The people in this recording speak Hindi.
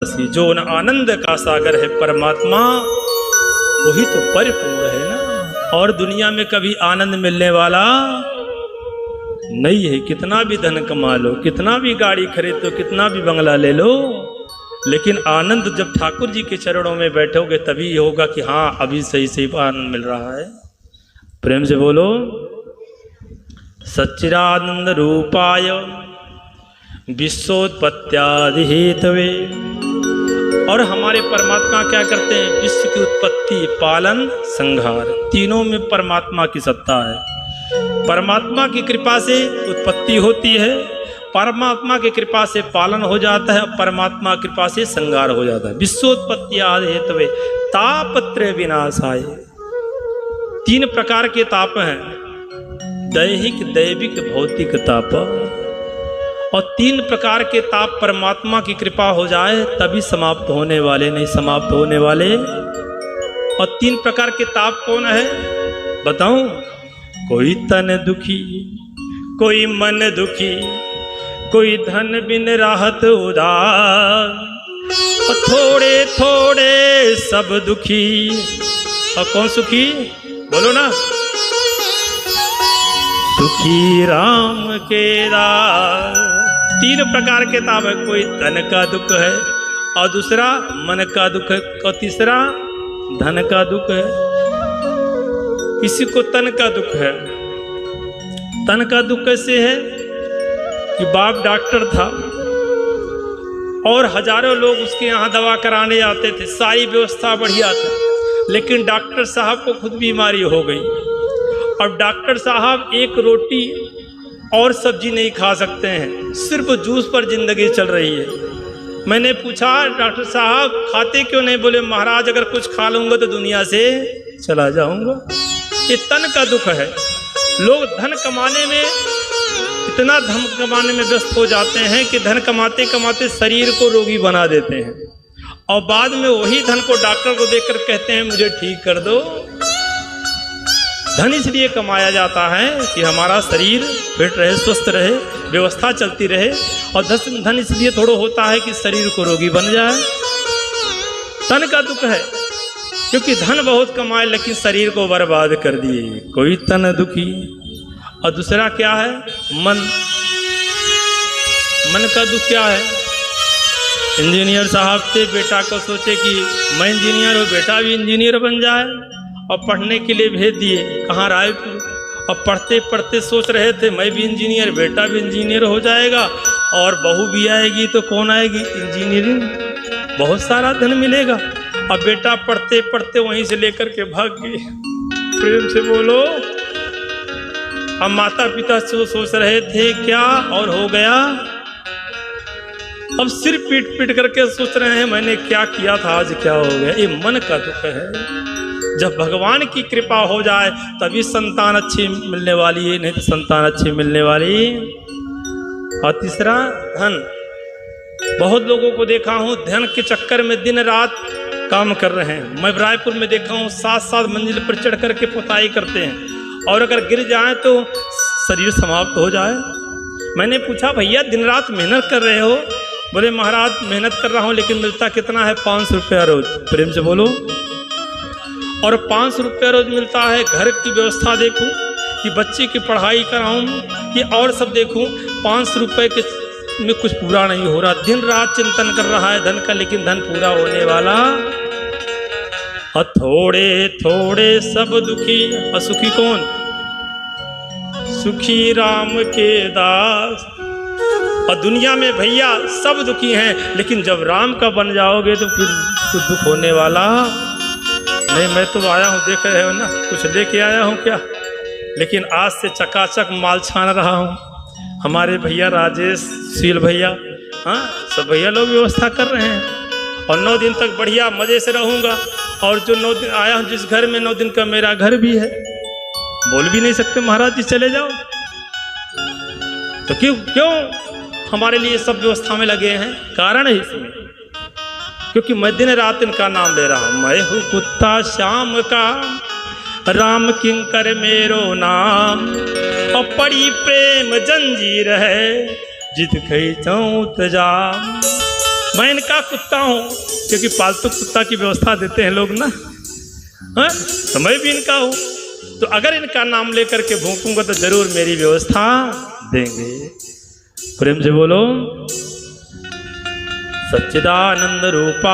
जो न आनंद का सागर है परमात्मा, वही तो परिपूर्ण है ना। और दुनिया में कभी आनंद मिलने वाला नहीं है। कितना भी धन कमा लो, कितना भी गाड़ी खरीद लो, कितना भी बंगला ले लो, लेकिन आनंद जब ठाकुर जी के चरणों में बैठोगे तभी होगा कि हाँ अभी सही सही आनंद मिल रहा है। प्रेम से बोलो सच्चिदानंद रूपाय विश्वोत्पत्त्यादि हेतवे। और हमारे परमात्मा क्या करते हैं? विश्व की उत्पत्ति, पालन, संहार, तीनों में परमात्मा की सत्ता है। परमात्मा की कृपा से उत्पत्ति होती है, परमात्मा की कृपा से पालन हो जाता है, परमात्मा की कृपा से संहार हो जाता है। विश्वोत्पत्त्यादि हेतवे तापत्रय विनाशाय। तीन प्रकार के ताप हैं, दैहिक, दैविक, भौतिक ताप। और तीन प्रकार के ताप परमात्मा की कृपा हो जाए तभी समाप्त होने वाले, नहीं समाप्त होने वाले। और तीन प्रकार के ताप कौन है बताऊं? कोई तन दुखी, कोई मन दुखी, कोई धन बिन राहत उदार, और थोड़े थोड़े सब दुखी। और कौन सुखी? बोलो ना। सुखी राम के दास। तीन प्रकार के ताप है। कोई तन का दुख है, और दूसरा मन का दुख है, और तीसरा धन का दुख है। किसी को तन का दुख है। तन का दुख कैसे है कि बाप डॉक्टर था और हजारों लोग उसके यहाँ दवा कराने आते थे, सारी व्यवस्था बढ़िया थी, लेकिन डॉक्टर साहब को खुद बीमारी हो गई। अब डॉक्टर साहब एक रोटी और सब्जी नहीं खा सकते हैं, सिर्फ जूस पर जिंदगी चल रही है। मैंने पूछा डॉक्टर साहब खाते क्यों नहीं? बोले महाराज अगर कुछ खा लूँगा तो दुनिया से चला जाऊँगा। ये तन का दुख है। लोग धन कमाने में, इतना धन कमाने में व्यस्त हो जाते हैं कि धन कमाते कमाते शरीर को रोगी बना देते हैं, और बाद में वही धन को डॉक्टर को देकर कहते हैं मुझे ठीक कर दो। धन इसलिए कमाया जाता है कि हमारा शरीर फिट रहे, स्वस्थ रहे, व्यवस्था चलती रहे, और धन इसलिए थोड़ा होता है कि शरीर को रोगी बन जाए। तन का दुख है क्योंकि धन बहुत कमाए लेकिन शरीर को बर्बाद कर दिए, कोई तन दुखी। और दूसरा क्या है? मन। मन का दुख क्या है? इंजीनियर साहब थे, बेटा को सोचे कि मैं इंजीनियर हूँ, बेटा भी इंजीनियर बन जाए, और पढ़ने के लिए भेज दिए कहाँ? रायपुर। और पढ़ते पढ़ते सोच रहे थे मैं भी इंजीनियर, बेटा भी इंजीनियर हो जाएगा, और बहू भी आएगी तो कौन आएगी? इंजीनियरिंग, बहुत सारा धन मिलेगा। अब बेटा पढ़ते पढ़ते वहीं से लेकर के भाग गए। प्रेम से बोलो। अब माता पिता सोच रहे थे क्या, और हो गया। अब सिर पीट पीट करके सोच रहे हैं मैंने क्या किया था, आज क्या हो गया। ये मन का दुख है। जब भगवान की कृपा हो जाए तभी संतान अच्छी मिलने वाली है, नहीं तो संतान अच्छी मिलने वाली। और तीसरा धन। बहुत लोगों को देखा हूँ धन के चक्कर में दिन रात काम कर रहे हैं। मैं रायपुर में देखा हूँ 7-7 मंजिल पर चढ़ करके पुताई करते हैं, और अगर गिर जाए तो शरीर समाप्त हो जाए। मैंने पूछा भैया दिन रात मेहनत कर रहे हो? बोले महाराज मेहनत कर रहा हूँ लेकिन मिलता कितना है? 500 रुपया रोज। प्रेम से बोलो। और 500 रुपया रोज मिलता है। घर की व्यवस्था देखूं कि बच्चे की पढ़ाई कराऊं कि और सब देखूं, 500 रुपये के में कुछ पूरा नहीं हो रहा। दिन रात चिंतन कर रहा है धन का, लेकिन धन पूरा होने वाला। और थोड़े थोड़े सब दुखी, और सुखी कौन? सुखी राम के दास। और दुनिया में भैया सब दुखी हैं, लेकिन जब राम का बन जाओगे तो फिर कुछ दुख होने वाला नहीं। मैं तो आया हूँ, देख रहे हो ना, कुछ लेके आया हूँ क्या, लेकिन आज से चकाचक माल छान रहा हूँ। हमारे भैया राजेश, शील भैया, हाँ सब भैया लोग व्यवस्था कर रहे हैं, और 9 दिन तक बढ़िया मज़े से रहूँगा। और जो 9 दिन आया हूँ, जिस घर में 9 दिन का मेरा घर भी है, बोल भी नहीं सकते महाराज जी चले जाओ। तो क्यों हमारे लिए सब व्यवस्था में लगे हैं? कारण है इसमें, क्योंकि मैं दिन रात इनका नाम ले रहा हूँ। मैं हूँ कुत्ता श्याम का, राम किंकर मेरो नाम, और पड़ी प्रेम जंजीर है, जित खई चौत जाम। मैं इनका कुत्ता हूँ, क्योंकि पालतू कुत्ता की व्यवस्था देते हैं लोग ना, हाँ, तो मैं भी इनका हूँ। तो अगर इनका नाम लेकर के भूखूंगा तो जरूर मेरी व्यवस्था देंगे। प्रेम से बोलो, सच्चिदानंद रूपा